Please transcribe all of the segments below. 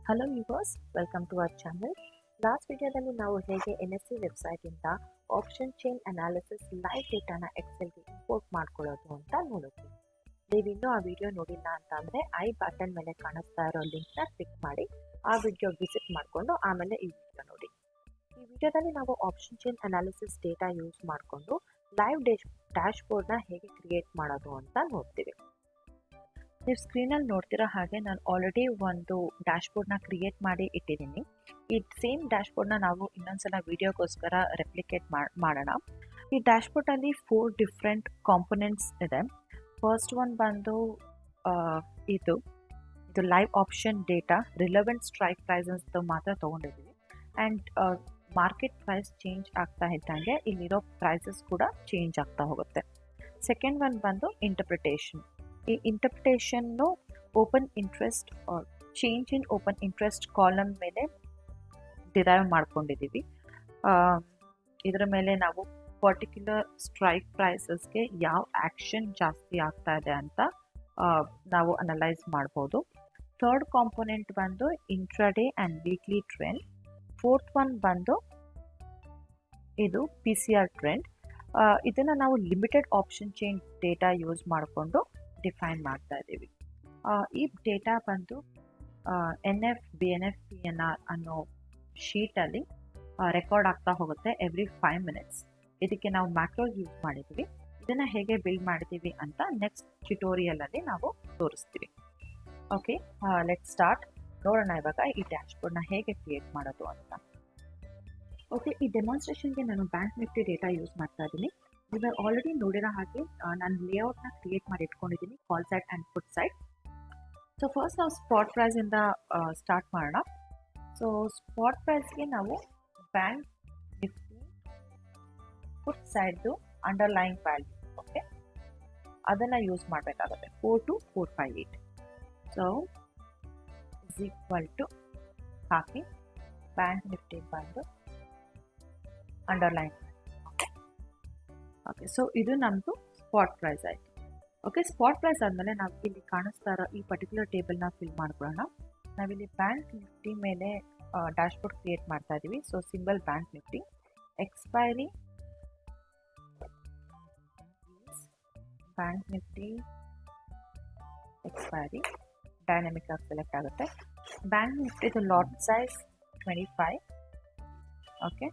Hello yours, welcome to our channel. Last ವಿಡಿಯೋದಲ್ಲಿ ನಾವು ಹೇಗೆ NSE ವೆಬ್ಸೈಟಿಂದ ಆಪ್ಷನ್ ಚೈನ್ ಅನಾಲಿಸಿಸ್ ಲೈವ್ ಡೇಟಾನ ಎಕ್ಸೆಲ್ಗೆ ಇಂಪೋರ್ಟ್ ಮಾಡ್ಕೊಳ್ಳೋದು ಅಂತ ನೋಡಿದ್ವಿ. ನೀವಿನ್ನೂ ಆ ವಿಡಿಯೋ ನೋಡಿಲ್ಲ ಅಂತಂದರೆ ಐ ಬಟನ್ ಮೇಲೆ ಕಾಣಿಸ್ತಾ ಇರೋ ಲಿಂಕ್ನ ಕ್ಲಿಕ್ ಮಾಡಿ ಆ ವಿಡಿಯೋ ವಿಸಿಟ್ ಮಾಡಿಕೊಂಡು ಆಮೇಲೆ ಈ ವಿಡಿಯೋ ನೋಡಿ. ಈ ವಿಡಿಯೋದಲ್ಲಿ ನಾವು option chain analysis data use ಮಾಡಿಕೊಂಡು ಲೈವ್ ಡ್ಯಾಶ್ಬೋರ್ಡ್ನ ಹೇಗೆ ಕ್ರಿಯೇಟ್ ಮಾಡೋದು ಅಂತ ನೋಡ್ತೀವಿ. ನೀವು ಸ್ಕ್ರೀನಲ್ಲಿ ನೋಡ್ತಿರೋ ಹಾಗೆ ನಾನು ಆಲ್ರೆಡಿ ಒಂದು ಡ್ಯಾಶ್ಬೋರ್ಡ್ನ ಕ್ರಿಯೇಟ್ ಮಾಡಿ ಇಟ್ಟಿದ್ದೀನಿ. ಈ ಸೇಮ್ ಡ್ಯಾಶ್ಬೋರ್ಡ್ನ ನಾವು ಇನ್ನೊಂದ್ಸಲ ವಿಡಿಯೋಗೋಸ್ಕರ ರೆಪ್ಲಿಕೇಟ್ ಮಾಡೋಣ. ಈ ಡ್ಯಾಶ್ಬೋರ್ಡಲ್ಲಿ 4 ಡಿಫ್ರೆಂಟ್ ಕಾಂಪೊನೆಂಟ್ಸ್ ಇದೆ. ಫಸ್ಟ್ ಒನ್ ಬಂದು ಇದು live option data, relevant strike prices ಮಾತ್ರ ತೊಗೊಂಡಿದ್ದೀವಿ. ಆ್ಯಂಡ್ ಮಾರ್ಕೆಟ್ ಪ್ರೈಸ್ ಚೇಂಜ್ ಆಗ್ತಾ ಇದ್ದಂಗೆ ಇಲ್ಲಿರೋ ಪ್ರೈಸಸ್ ಕೂಡ ಚೇಂಜ್ ಆಗ್ತಾ ಹೋಗುತ್ತೆ. ಸೆಕೆಂಡ್ ಒನ್ ಬಂದು ಇಂಟರ್ಪ್ರಿಟೇಷನ್. ಈ ಇಂಟರ್ಪ್ರಿಟೇಷನ್ನು open interest change in open interest column ಮೇಲೆ ಡಿರೈವ್ ಮಾಡ್ಕೊಂಡಿದ್ದೀವಿ. ಇದರ ಮೇಲೆ ನಾವು ಪರ್ಟಿಕ್ಯುಲರ್ ಸ್ಟ್ರೈಕ್ ಪ್ರೈಸಸ್ಗೆ ಯಾವ ಆ್ಯಕ್ಷನ್ ಜಾಸ್ತಿ ಆಗ್ತಾ ಇದೆ ಅಂತ ನಾವು ಅನಲೈಸ್ ಮಾಡ್ಬೋದು. ಥರ್ಡ್ ಕಾಂಪೊನೆಂಟ್ ಬಂದು intraday and weekly trend. Fourth one ಬಂದು ಇದು PCR ಟ್ರೆಂಡ್. ಇದನ್ನು ನಾವು limited option chain data use ಮಾಡಿಕೊಂಡು ಡಿಫೈನ್ ಮಾಡ್ತಾ ಇದ್ದೀವಿ. ಈ ಡೇಟಾ ಬಂದು NF, BNF, PNR ಅನ್ನೋ ಶೀಟಲ್ಲಿ ರೆಕಾರ್ಡ್ ಆಗ್ತಾ ಹೋಗುತ್ತೆ ಎವ್ರಿ 5 ಮಿನಿಟ್ಸ್. ಇದಕ್ಕೆ ನಾವು ಮ್ಯಾಕ್ರೋಸ್ ಯೂಸ್ ಮಾಡಿದ್ದೀವಿ. ಇದನ್ನು ಹೇಗೆ ಬಿಲ್ಡ್ ಮಾಡ್ತೀವಿ ಅಂತ ನೆಕ್ಸ್ಟ್ ಟ್ಯುಟೋರಿಯಲಲ್ಲಿ ನಾವು ತೋರಿಸ್ತೀವಿ. Okay, let start. ನೋಡೋಣ ಇವಾಗ ಈ ಡ್ಯಾಶ್ಬೋರ್ಡ್ನ ಹೇಗೆ ಕ್ರಿಯೇಟ್ ಮಾಡೋದು ಅಂತ. ಓಕೆ, ಈ ಡೆಮಾನ್ಸ್ಟ್ರೇಷನ್ಗೆ ನಾನು ಬ್ಯಾಂಕ್ ನಿಫ್ಟಿ ಡೇಟಾ ಯೂಸ್ ಮಾಡ್ತಾ ಇದ್ದೀನಿ. ಇವಾಗ ಆಲ್ರೆಡಿ ನೋಡಿರೋ ಹಾಗೆ ನಾನು ಲೇಔಟ್ನ ಕ್ರಿಯೇಟ್ ಮಾಡಿ ಇಟ್ಕೊಂಡಿದ್ದೀನಿ, call side and put side. So first ನಾವು ಸ್ಪಾಟ್ ಪ್ರೈಸಿಂದ ಸ್ಟಾರ್ಟ್ ಮಾಡೋಣ. ಸೊ ಸ್ಪಾಟ್ ಪ್ರೈಸ್ಗೆ ನಾವು ಬ್ಯಾಂಕ್ ನಿಫ್ಟಿ ಪುಟ್ ಸೈಡ್ದು ಅಂಡರ್ಲೈನ್ ವ್ಯಾಲ್ಯೂ, ಓಕೆ, ಅದನ್ನು ಯೂಸ್ ಮಾಡಬೇಕಾಗುತ್ತೆ. 42458. ಸೊ ಇಸ್ ಈಕ್ವಲ್ ಟು ಹಾಕಿ ಬ್ಯಾಂಕ್ ನಿಫ್ಟಿ ಬಂದು ಅಂಡರ್ಲೈನ್. ಓಕೆ, ಸೊ ಇದು ನಮ್ಮದು ಸ್ಪಾಟ್ ಪ್ರೈಸ್ ಆಯಿತು. ಓಕೆ, ಸ್ಪಾಟ್ ಪ್ರೈಸ್ ಆದಮೇಲೆ ನಾವು ಇಲ್ಲಿ ಕಾಣಿಸ್ತಾ ಇರೋ ಈ ಪರ್ಟಿಕ್ಯುಲರ್ ಟೇಬಲ್ನ ಫಿಲ್ ಮಾಡ್ಕೊಳ್ಳೋಣ. ನಾವಿಲ್ಲಿ ಬ್ಯಾಂಕ್ ನಿಫ್ಟಿ ಮೇಲೆ ಡ್ಯಾಶ್ಬೋರ್ಡ್ ಕ್ರಿಯೇಟ್ ಮಾಡ್ತಾ ಇದ್ದೀವಿ. So single bank Nifty expiry bank Nifty expiry dynamic ಆಗಿ ಸೆಲೆಕ್ಟ್ ಆಗುತ್ತೆ. ಬ್ಯಾಂಕ್ ನಿಫ್ಟಿದು ಲಾಟ್ ಸೈಜ್ 25. ಓಕೆ,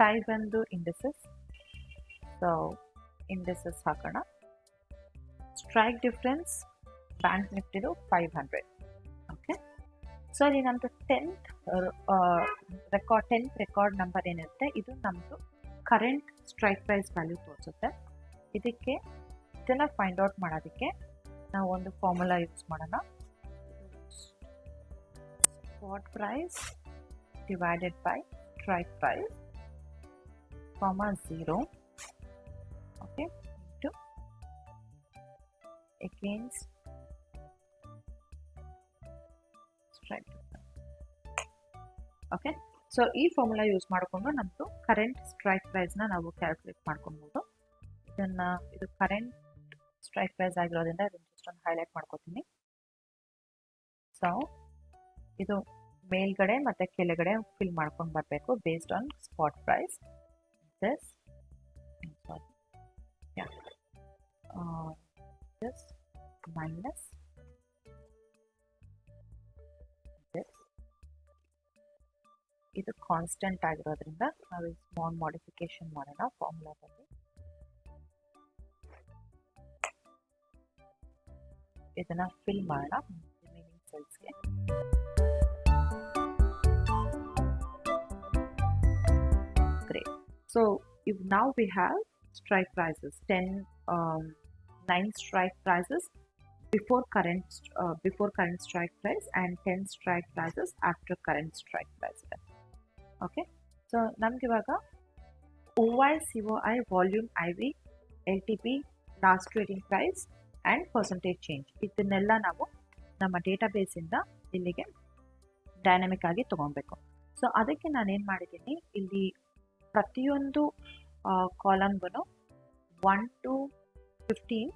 ಟೈಪ್ ಬಂದು ಇಂಡಿಸಸ್. ಸೊ ಇಂಡಿಸಸ್ ಹಾಕೋಣ. ಸ್ಟ್ರೈಕ್ ಡಿಫ್ರೆನ್ಸ್ ಬ್ಯಾಂಕ್ ನಿಫ್ಟಿದು 500. ಓಕೆ, ಸೊ ಇಲ್ಲಿ ನಮ್ಮದು 10th ರೆಕಾರ್ಡ್ ನಂಬರ್ ಏನಿರುತ್ತೆ ಇದು ನಮ್ಮದು ಕರೆಂಟ್ ಸ್ಟ್ರೈಕ್ ಪ್ರೈಸ್ ವ್ಯಾಲ್ಯೂ ತೋರಿಸುತ್ತೆ. ಇದನ್ನು ಫೈಂಡ್ ಔಟ್ ಮಾಡೋದಕ್ಕೆ ನಾವು ಒಂದು ಫಾರ್ಮುಲಾ ಯೂಸ್ ಮಾಡೋಣ. Spot price divided by strike price, 0, okay, into against strike. Okay, so ಈ ಫಾರ್ಮುಲಾ ಯೂಸ್ ಮಾಡಿಕೊಂಡು ನಮ್ಮದು ಕರೆಂಟ್ ಸ್ಟ್ರೈಕ್ ಪ್ರೈಸ್ನ ನಾವು ಕ್ಯಾಲ್ಕುಲೇಟ್ ಮಾಡ್ಕೊಬೋದು. ಇದು ಕರೆಂಟ್ ಸ್ಟ್ರೈಕ್ ಪ್ರೈಸ್ ಆಗಿರೋದ್ರಿಂದ ಇದನ್ನು ಜಸ್ಟ್ ಒಂದು ಹೈಲೈಟ್ ಮಾಡ್ಕೊತೀನಿ. ಸೊ ಇದು ಮೇಲ್ಗಡೆ ಮತ್ತು ಕೆಳಗಡೆ ಫಿಲ್ ಮಾಡ್ಕೊಂಡು ಬರಬೇಕು based on spot price. This this minus this. ಇದು ಕಾನ್ಸ್ಟೆಂಟ್ ಆಗಿರೋದ್ರಿಂದ ನಾವು ಸ್ಮಾಲ್ ಮಾಡಿಫಿಕೇಶನ್ ಮಾಡೋಣ ಫಾರ್ಮುಲಾದಲ್ಲಿ. ಇದನ್ನ ಫಿಲ್ ಮಾಡೋಣ ರಿಮೈನಿಂಗ್ ಸೆಲ್ಸ್ಗೆ. Great. So if now we have strike prices, 9 strike prices before current strike price and 10 strike prices after current strike price. Okay, so ನಮ್ಗೆ ಇವಾಗ OI, COI, volume, IV, LTP, last trading price and percentage change ಇದನ್ನೆಲ್ಲ ನಾವು ನಮ್ಮ ಡೇಟಾಬೇಸಿಂದ ಇಲ್ಲಿಗೆ dynamic ಆಗಿ ತೊಗೊಬೇಕು. So ಅದಕ್ಕೆ ನಾನೇನು ಮಾಡಿದ್ದೀನಿ, ಇಲ್ಲಿ ಪ್ರತಿಯೊಂದು ಕಾಲಮ್ಗೂ 1 to 15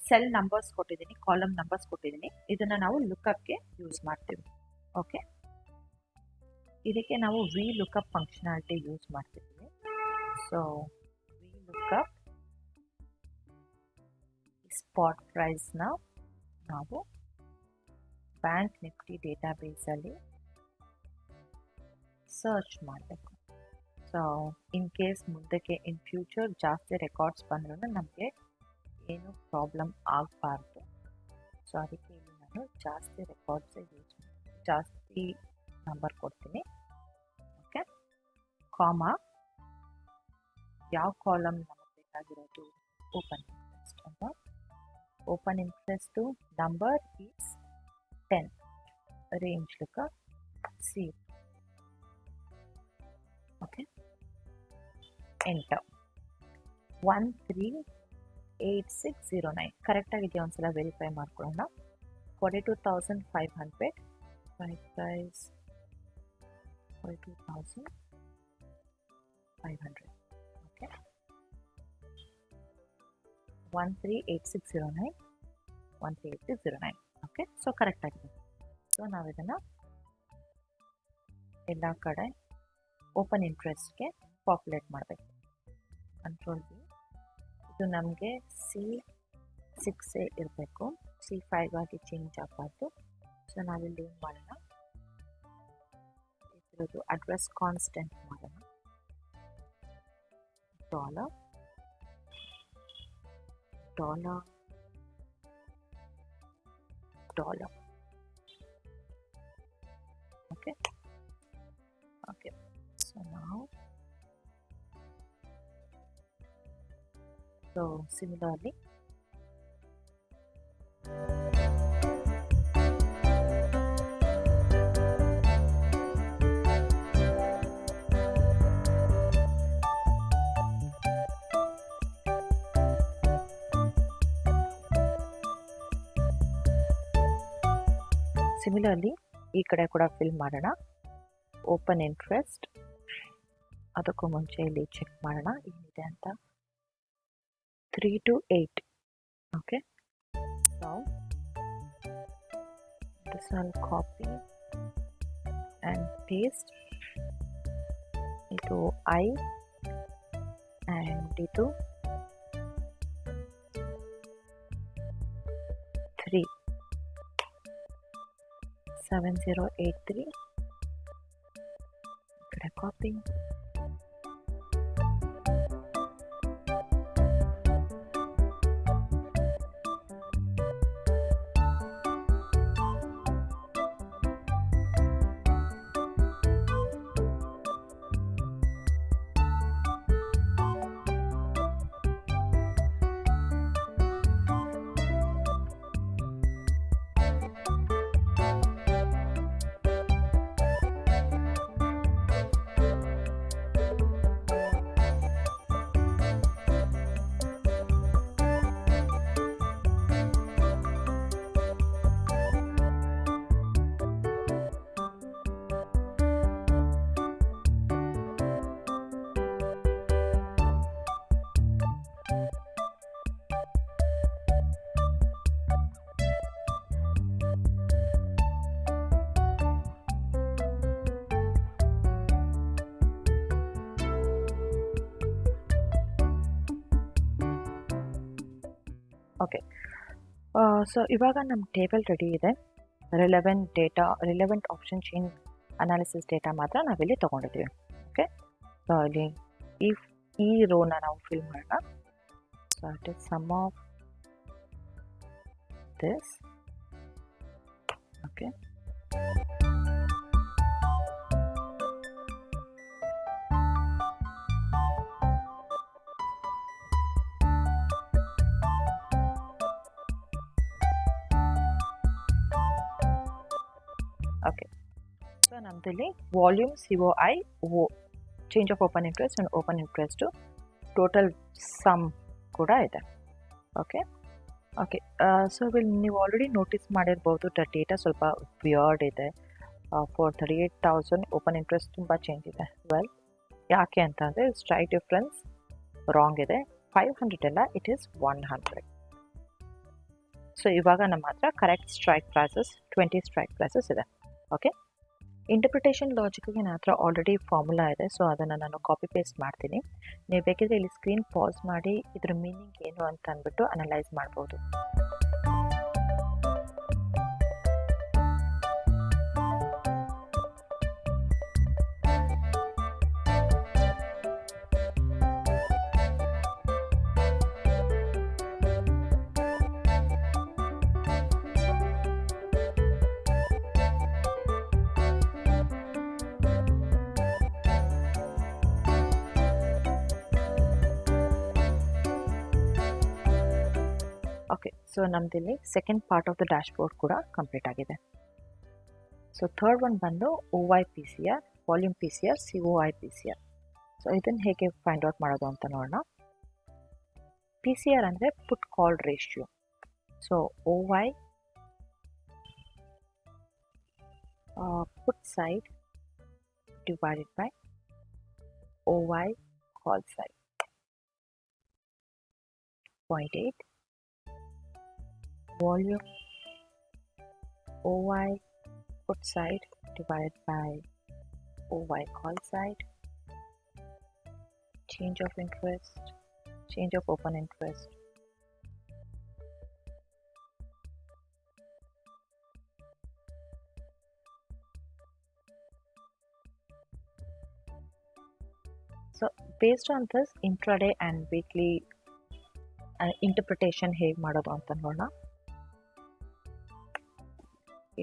ಸೆಲ್ ನಂಬರ್ಸ್ ಕೊಟ್ಟಿದ್ದೀನಿ, ಕಾಲಮ್ ನಂಬರ್ಸ್ ಕೊಟ್ಟಿದ್ದೀನಿ. ಇದನ್ನು ನಾವು ಲುಕಪ್ಗೆ ಯೂಸ್ ಮಾಡ್ತೀವಿ. ಓಕೆ, ಇದಕ್ಕೆ ನಾವು ವಿ ಲುಕಪ್ ಫಂಕ್ಷನಾಲಿಟಿ ಯೂಸ್ ಮಾಡ್ತಿದ್ದೀವಿ. ಸೊ ವಿ ಲುಕಪ್ ಸ್ಪಾಟ್ ಪ್ರೈಸ್ನ ನಾವು ಬ್ಯಾಂಕ್ ನಿಫ್ಟಿ ಡೇಟಾಬೇಸಲ್ಲಿ ಸರ್ಚ್ ಮಾಡಬೇಕು. ಸೊ ಇನ್ ಕೇಸ್ ಮುಂದಕ್ಕೆ ಇನ್ ಫ್ಯೂಚರ್ ಜಾಸ್ತಿ ರೆಕಾರ್ಡ್ಸ್ ಬಂದ್ರೂ ನಮಗೆ ಏನು ಪ್ರಾಬ್ಲಮ್ ಆಗಬಾರ್ದು. ಸೊ ಅದಕ್ಕೆ ಇಲ್ಲಿ ನಾನು ಜಾಸ್ತಿ ರೆಕಾರ್ಡ್ಸೇ ಜಾಸ್ತಿ ನಂಬರ್ ಕೊಡ್ತೀನಿ. ಓಕೆ, ಕಾಮ, ಯಾವ ಕಾಲಮ್ ನಮಗೆ ಬೇಕಾಗಿರೋದು? ಓಪನ್ ಇಂಟ್ರೆಸ್ಟ್ ಅಂತ. Open interest number is 10, range lookup C. Okay, enter. 138609 ಕರೆಕ್ಟಾಗಿದೆಯಾ ಒಂದ್ಸಲ ವೆರಿಫೈ ಮಾಡ್ಕೊಳ್ಳೋಣ. 42,500 ಪ್ರೈಸ್ 42,500. ಓಕೆ, 138609 138609. ಓಕೆ, ಸೊ ಕರೆಕ್ಟಾಗಿದೆ. ಸೊ ನಾವು ಇದನ್ನು ಎಲ್ಲ ಕಡೆ ಓಪನ್ ಇಂಟ್ರೆಸ್ಟ್ಗೆ ಪಾಪ್ಯುಲೇಟ್ ಮಾಡಬೇಕು. Control B. ಇದು ನಮಗೆ C6 ಇರಬೇಕು, C5 ಆಗಿ ಚೇಂಜ್ ಆಗಬಾರ್ದು. ಸೊ ನಾವಿಲ್ಲಿ ಏನು ಮಾಡೋಣ, ಇದರದ್ದು ಅಡ್ರೆಸ್ ಕಾನ್ಸ್ಟೆಂಟ್ ಮಾಡೋಣ. Dollar dollar dollar. Okay okay, so ನಾವು so similarly ಈ ಕಡೆ ಕೂಡ ಫಿಲ್ ಮಾಡೋಣ. ಓಪನ್ ಇಂಟ್ರೆಸ್ಟ್, ಅದಕ್ಕೂ ಮುಂಚೆ ಇಲ್ಲಿ ಚೆಕ್ ಮಾಡೋಣ ಏನಿದೆ ಅಂತ. 3 to 8. Okay, so this I'll copy and paste into I and into 3 7083. Copy. Okay, so ಇವಾಗ ನಮ್ಮ ಟೇಬಲ್ ರೆಡಿ ಇದೆ. Relevant option change analysis data ಮಾತ್ರ ನಾವಿಲ್ಲಿ ತೊಗೊಂಡಿದ್ದೀವಿ. ಓಕೆ, ಸೊ ಇಲ್ಲಿ ಈ ರೋನ ನಾವು ಫಿಲ್ ಮಾಡೋಣ. So it is sum of this. Okay, okay, so ನಮ್ಮದಲ್ಲಿ volume COI change of open interest and open interest total sum ಕೂಡ ಇದೆ. ಓಕೆ ಓಕೆ, ಸೊ ನೀವು ಆಲ್ರೆಡಿ ನೋಟಿಸ್ ಮಾಡಿರ್ಬೋದು ಡೇಟಾ ಸ್ವಲ್ಪ ವಿಯರ್ಡ್ ಇದೆ. ಫಾರ್ 38,000 ಓಪನ್ ಇಂಟ್ರೆಸ್ಟ್ ತುಂಬ change ಇದೆ. Well, ಯಾಕೆ ಅಂತಂದರೆ ಸ್ಟ್ರೈಟ್ ಡಿಫ್ರೆನ್ಸ್ ರಾಂಗ್ ಇದೆ. 500 ಎಲ್ಲ, ಇಟ್ ಈಸ್ 100. ಸೊ ಇವಾಗ ನಮ್ಮ ಹತ್ರ correct strike prices 20 strike prices ಇದೆ. ಓಕೆ, ಇಂಟರ್ಪ್ರಿಟೇಷನ್ ಲಾಜಿಕ್ಗೆ ನನ್ನ ಹತ್ರ ಆಲ್ರೆಡಿ ಫಾರ್ಮುಲಾ ಇದೆ. ಸೊ ಅದನ್ನು ನಾನು ಕಾಪಿ ಪೇಸ್ಟ್ ಮಾಡ್ತೀನಿ. ನೀವು ಬೇಕಿದ್ರೆ ಇಲ್ಲಿ ಸ್ಕ್ರೀನ್ ಪಾಸ್ ಮಾಡಿ ಇದ್ರ ಮೀನಿಂಗ್ ಏನು ಅಂತ ಅಂದ್ಬಿಟ್ಟು ಅನಲೈಸ್ ಮಾಡ್ಬೋದು. ಓಕೆ, ಸೊ ನಮ್ಮದಿಲ್ಲಿ second part of the dashboard ಕೂಡ ಕಂಪ್ಲೀಟ್ ಆಗಿದೆ. ಸೊ ಥರ್ಡ್ ಒನ್ ಬಂದು OY PCR, volume PCR, COI PCR. So ಇದನ್ನು ಹೇಗೆ ಫೈಂಡ್ ಔಟ್ ಮಾಡೋದು ಅಂತ ನೋಡೋಣ. PCR ಅಂದರೆ put call ratio. So OY put side divided by OY call side 0.8. volume OY put side divided by OY call side, change of interest, change of open interest, so based on this intraday and weekly interpretation ಹೇಗೆ ಮಾಡೋದು ಅಂತ ನೋಡೋಣ.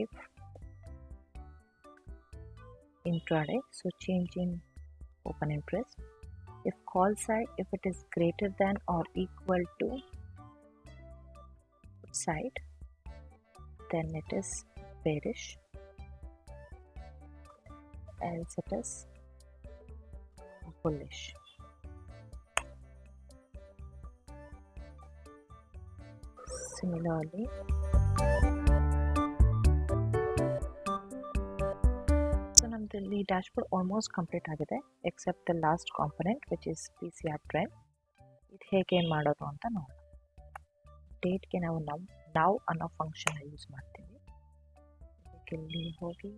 If intraday, so change in open interest. If call side, if it is greater than or equal to put side, then it is bearish, else it is bullish. Similarly, ನಮ್ಮದಲ್ಲಿ dashboard almost complete ಆಗಿದೆ except the last component which is PCR trend. ಇದು ಹೇಗೆ ಮಾಡೋದು ಅಂತ ನೋಡೋಣ. ಡೇಟ್ಗೆ ನಾವು ನಾವು ಅನ್ನೋ ಫಂಕ್ಷನ್ ಯೂಸ್ ಮಾಡ್ತೀವಿ. ಇಲ್ಲಿ ಹೋಗಿ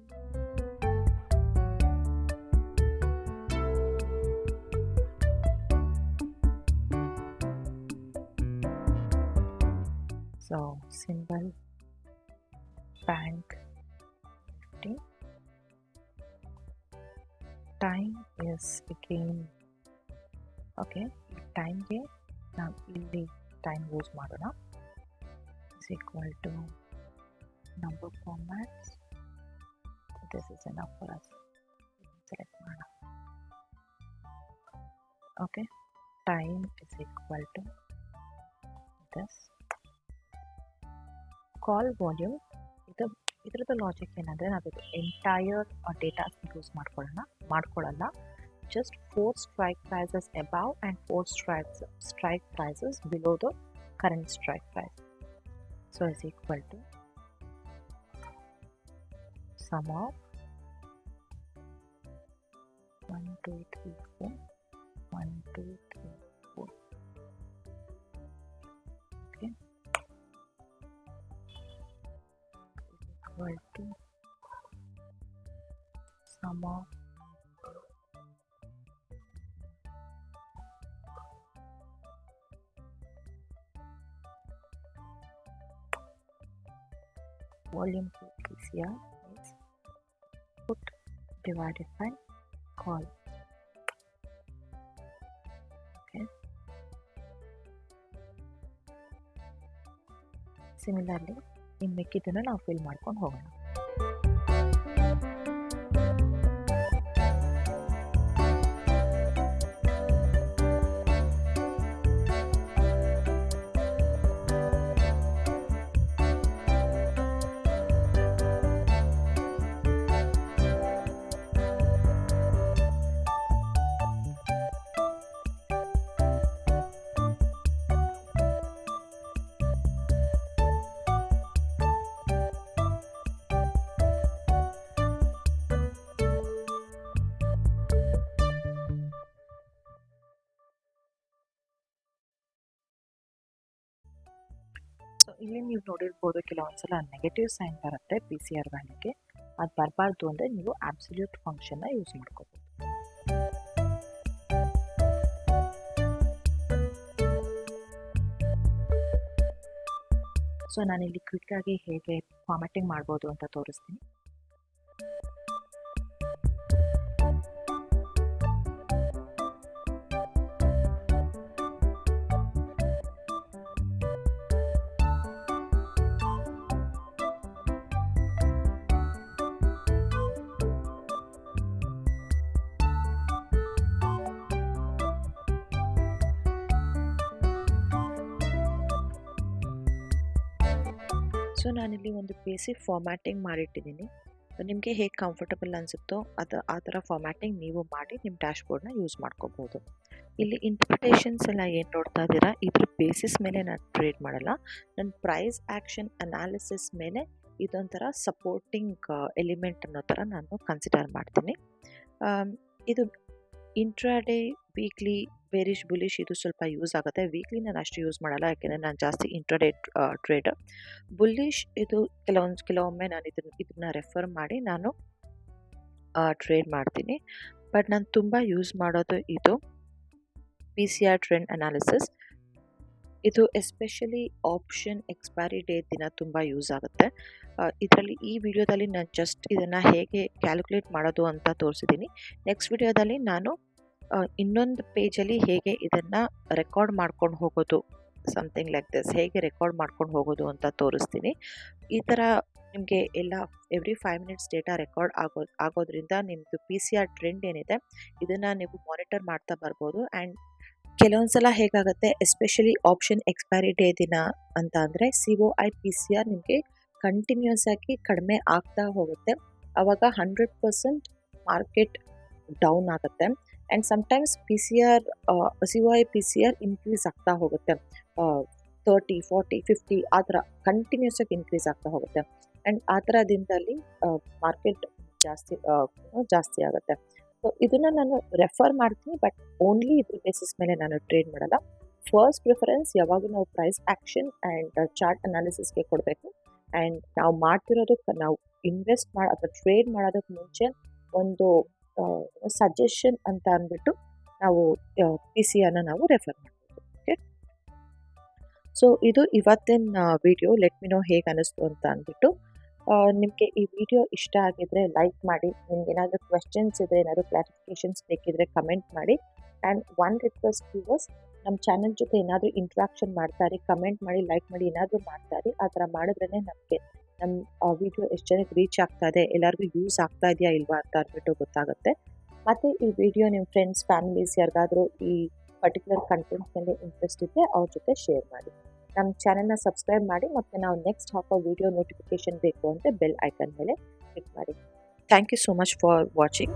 so symbol bank 15. Time is again okay, time ಗೆ ನಾವು ಇಲ್ಲಿ time ಯೂಸ್ ಮಾಡೋಣ. is equal to number formats. This is enough for us. Select ಮಾಡೋಣ. Okay, time is equal to this. Call volume, ಇದರದ logic ಏನಂದರೆ ನಾವಿದು ಎಂಟೈರ್ ಡೇಟಾಸ್ ಯೂಸ್ ಮಾಡ್ಕೊಳ್ಳಲ್ಲ. Just 4 strike prices above and 4 strike prices below the current strike price. So is equal to sum of 1 2 3 4 1 2 3 4. Okay, equal to sum of volume PCR is put divided by call. Okay, similarly in ಮಿಕ್ಕಿದ್ದನ್ನು ನಾವು fill ಮಾಡ್ಕೊಂಡು ಹೋಗೋಣ. ಇಲ್ಲಿ ನೀವು ನೋಡಿರ್ಬೋದು ಕೆಲವೊಂದ್ಸಲ negative sign ಬರುತ್ತೆ PCR ವ್ಯಾಲ್ಯೂಗೆ. ಅದು ಬರಬಾರ್ದು ಅಂದರೆ ನೀವು ಆಬ್ಸಲ್ಯೂಟ್ ಫಂಕ್ಷನ್ನ ಯೂಸ್ ಮಾಡ್ಕೋಬೋದು. ಸೊ ನಾನಿಲ್ಲಿ ಕ್ವಿಕ್ಕಾಗಿ ಹೇಗೆ ಫಾರ್ಮ್ಯಾಟಿಂಗ್ ಮಾಡ್ಬೋದು ಅಂತ ತೋರಿಸ್ತೀನಿ. ಸೊ ನಾನಿಲ್ಲಿ ಒಂದು ಬೇಸಿಕ್ ಫಾರ್ಮ್ಯಾಟಿಂಗ್ ಮಾಡಿಟ್ಟಿದ್ದೀನಿ. ನಿಮಗೆ ಹೇಗೆ ಕಂಫರ್ಟಬಲ್ ಅನಿಸುತ್ತೋ ಆ ಥರ ಫಾರ್ಮ್ಯಾಟಿಂಗ್ ನೀವು ಮಾಡಿ ನಿಮ್ಮ ಡ್ಯಾಶ್ಬೋರ್ಡ್ನ ಯೂಸ್ ಮಾಡ್ಕೋಬೋದು. ಇಲ್ಲಿ ಇಂಟರ್ಪ್ರಿಟೇಷನ್ಸ್ ಎಲ್ಲ ಏನು ನೋಡ್ತಾ ಇದ್ದೀರಾ, ಇದ್ರ ಬೇಸಿಸ್ ಮೇಲೆ ನಾನು ಟ್ರೇಡ್ ಮಾಡಲ್ಲ. ನನ್ನ ಪ್ರೈಸ್ ಆ್ಯಕ್ಷನ್ ಅನಾಲಿಸಿಸ್ ಮೇಲೆ ಇದೊಂಥರ ಸಪೋರ್ಟಿಂಗ್ ಎಲಿಮೆಂಟ್ ಅನ್ನೋ ಥರ ನಾನು ಕನ್ಸಿಡರ್ ಮಾಡ್ತೀನಿ. ಇದು ಇಂಟ್ರಾಡೇ, ವೀಕ್ಲಿ, ಬೇರಿಶ್ ಬುಲಿಶ್ ಇದು ಸ್ವಲ್ಪ ಯೂಸ್ ಆಗುತ್ತೆ. ವೀಕ್ಲಿ ನಾನು ಅಷ್ಟು ಯೂಸ್ ಮಾಡಲ್ಲ, ಯಾಕೆಂದರೆ ನಾನು ಜಾಸ್ತಿ ಇಂಟ್ರಾಡೇ ಟ್ರೇಡರ್. ಬುಲ್ಲಿಶ್ ಇದು ಕೆಲವೊಮ್ಮೆ ನಾನು ಇದನ್ನ ರೆಫರ್ ಮಾಡಿ ನಾನು ಟ್ರೇಡ್ ಮಾಡ್ತೀನಿ. ಬಟ್ ನಾನು ತುಂಬ ಯೂಸ್ ಮಾಡೋದು ಇದು PCR ಟ್ರೆಂಡ್ ಅನಾಲಿಸಿಸ್. ಇದು ಎಸ್ಪೆಷಲಿ ಆಪ್ಷನ್ ಎಕ್ಸ್ಪೈರಿ ಡೇ ದಿನ ತುಂಬ ಯೂಸ್ ಆಗುತ್ತೆ. ಇದರಲ್ಲಿ ಈ ವಿಡಿಯೋದಲ್ಲಿ ನಾನು ಜಸ್ಟ್ ಇದನ್ನು ಹೇಗೆ ಕ್ಯಾಲ್ಕುಲೇಟ್ ಮಾಡೋದು ಅಂತ ತೋರಿಸಿದ್ದೀನಿ. ನೆಕ್ಸ್ಟ್ ವಿಡಿಯೋದಲ್ಲಿ ನಾನು ಇನ್ನೊಂದು ಪೇಜಲ್ಲಿ ಹೇಗೆ ಇದನ್ನು ರೆಕಾರ್ಡ್ ಮಾಡ್ಕೊಂಡು ಹೋಗೋದು, ಸಮಥಿಂಗ್ ಲೈಕ್ ದಿಸ್, ಹೇಗೆ ರೆಕಾರ್ಡ್ ಮಾಡ್ಕೊಂಡು ಹೋಗೋದು ಅಂತ ತೋರಿಸ್ತೀನಿ. ಈ ಥರ ನಿಮಗೆ ಎಲ್ಲ ಎವ್ರಿ 5 ಮಿನಿಟ್ಸ್ ಡೇಟಾ ರೆಕಾರ್ಡ್ ಆಗೋದ್ರಿಂದ ನಿಮ್ಮದು PCR ಟ್ರೆಂಡ್ ಏನಿದೆ ಇದನ್ನು ನೀವು ಮಾನಿಟರ್ ಮಾಡ್ತಾ ಬರ್ಬೋದು. ಆ್ಯಂಡ್ ಕೆಲವೊಂದು ಸಲ ಹೇಗಾಗುತ್ತೆ, ಎಸ್ಪೆಷಲಿ ಆಪ್ಷನ್ ಎಕ್ಸ್ಪೈರಿ ಡೇ ದಿನ ಅಂತ ಅಂದರೆ COI PCR ನಿಮಗೆ ಕಂಟಿನ್ಯೂಸ್ ಆಗಿ ಕಡಿಮೆ ಆಗ್ತಾ ಹೋಗುತ್ತೆ. ಆವಾಗ 100% ಮಾರ್ಕೆಟ್ ಡೌನ್ ಆಗುತ್ತೆ. And sometimes COI PCR increase ಆಗ್ತಾ ಹೋಗುತ್ತೆ. 30, 40, 50 ಆ ಥರ ಕಂಟಿನ್ಯೂಸ್ ಆಗಿ ಇನ್ಕ್ರೀಸ್ ಆಗ್ತಾ ಹೋಗುತ್ತೆ. ಆ್ಯಂಡ್ ಆ ಥರ ದಿನದಲ್ಲಿ ಮಾರ್ಕೆಟ್ ಜಾಸ್ತಿ ಆಗುತ್ತೆ. ಸೊ ಇದನ್ನು ನಾನು ರೆಫರ್ ಮಾಡ್ತೀನಿ, ಬಟ್ ಓನ್ಲಿ ಇದ್ರ ಬೇಸಿಸ್ ಮೇಲೆ ನಾನು ಟ್ರೇಡ್ ಮಾಡಲ್ಲ. ಫಸ್ಟ್ ಪ್ರಿಫರೆನ್ಸ್ ಯಾವಾಗ ನಾವು ಪ್ರೈಸ್ ಆ್ಯಕ್ಷನ್ ಆ್ಯಂಡ್ ಚಾರ್ಟ್ ಅನಾಲಿಸಿಸ್ಗೆ ಕೊಡಬೇಕು. ಆ್ಯಂಡ್ ನಾವು ಮಾಡ್ತಿರೋದಕ್ಕೆ, ನಾವು ಇನ್ವೆಸ್ಟ್ ಅಥವಾ ಟ್ರೇಡ್ ಮಾಡೋದಕ್ಕೆ ಮುಂಚೆ ಒಂದು ಸಜೆಷನ್ ಅಂತ ಅಂದ್ಬಿಟ್ಟು ನಾವು PCRನ ನಾವು ರೆಫರ್ ಮಾಡ್ಬೋದು. ಓಕೆ, ಸೊ ಇದು ಇವತ್ತಿನ ವಿಡಿಯೋ. ಲೆಟ್ ಮಿ ನೋ ಹೇಗೆ ಅನ್ನಿಸ್ತು ಅಂತ ಅಂದ್ಬಿಟ್ಟು. ನಿಮಗೆ ಈ ವಿಡಿಯೋ ಇಷ್ಟ ಆಗಿದ್ರೆ ಲೈಕ್ ಮಾಡಿ. ನಿಮ್ಗೆ ಏನಾದರೂ ಕ್ವೆಶ್ಚನ್ಸ್ ಇದ್ದರೆ, ಏನಾದರೂ ಕ್ಲಾರಿಫಿಕೇಷನ್ಸ್ ಬೇಕಿದ್ರೆ ಕಮೆಂಟ್ ಮಾಡಿ. ಆ್ಯಂಡ್ ಒನ್ ರಿಕ್ವೆಸ್ಟ್ ವ್ಯೂವರ್ಸ್, ನಮ್ಮ ಚಾನಲ್ ಜೊತೆ ಏನಾದರೂ ಇಂಟ್ರಾಕ್ಷನ್ ಮಾಡ್ತಾರೆ, ಕಮೆಂಟ್ ಮಾಡಿ, ಲೈಕ್ ಮಾಡಿ, ಏನಾದರೂ ಮಾಡ್ತಾರೆ. ಆ ಥರ ಮಾಡಿದ್ರೇ ನಮಗೆ ನಮ್ಮ ವಿಡಿಯೋ ಎಷ್ಟು ಜನಕ್ಕೆ ರೀಚ್ ಆಗ್ತಾ ಇದೆ, ಎಲ್ಲರಿಗೂ ಯೂಸ್ ಆಗ್ತಾ ಇದೆಯಾ ಇಲ್ವಾ ಅಂತ ಅಂದ್ಬಿಟ್ಟು ಗೊತ್ತಾಗುತ್ತೆ. ಮತ್ತು ಈ ವಿಡಿಯೋ ನಿಮ್ಮ ಫ್ರೆಂಡ್ಸ್, ಫ್ಯಾಮಿಲೀಸ್ ಯಾರಿಗಾದರೂ ಈ ಪರ್ಟಿಕ್ಯುಲರ್ ಕಂಟೆಂಟ್ ಮೇಲೆ ಇಂಟ್ರೆಸ್ಟ್ ಇದ್ದರೆ ಅವ್ರ ಜೊತೆ ಶೇರ್ ಮಾಡಿ. ನಮ್ಮ ಚಾನಲ್ನ ಸಬ್ಸ್ಕ್ರೈಬ್ ಮಾಡಿ, ಮತ್ತು ನಾವು ನೆಕ್ಸ್ಟ್ ಹಾಕೋ ವಿಡಿಯೋ ನೋಟಿಫಿಕೇಷನ್ ಬೇಕು ಅಂದರೆ ಬೆಲ್ ಐಕನ್ ಮೇಲೆ ಕ್ಲಿಕ್ ಮಾಡಿ. Thank you so much for watching.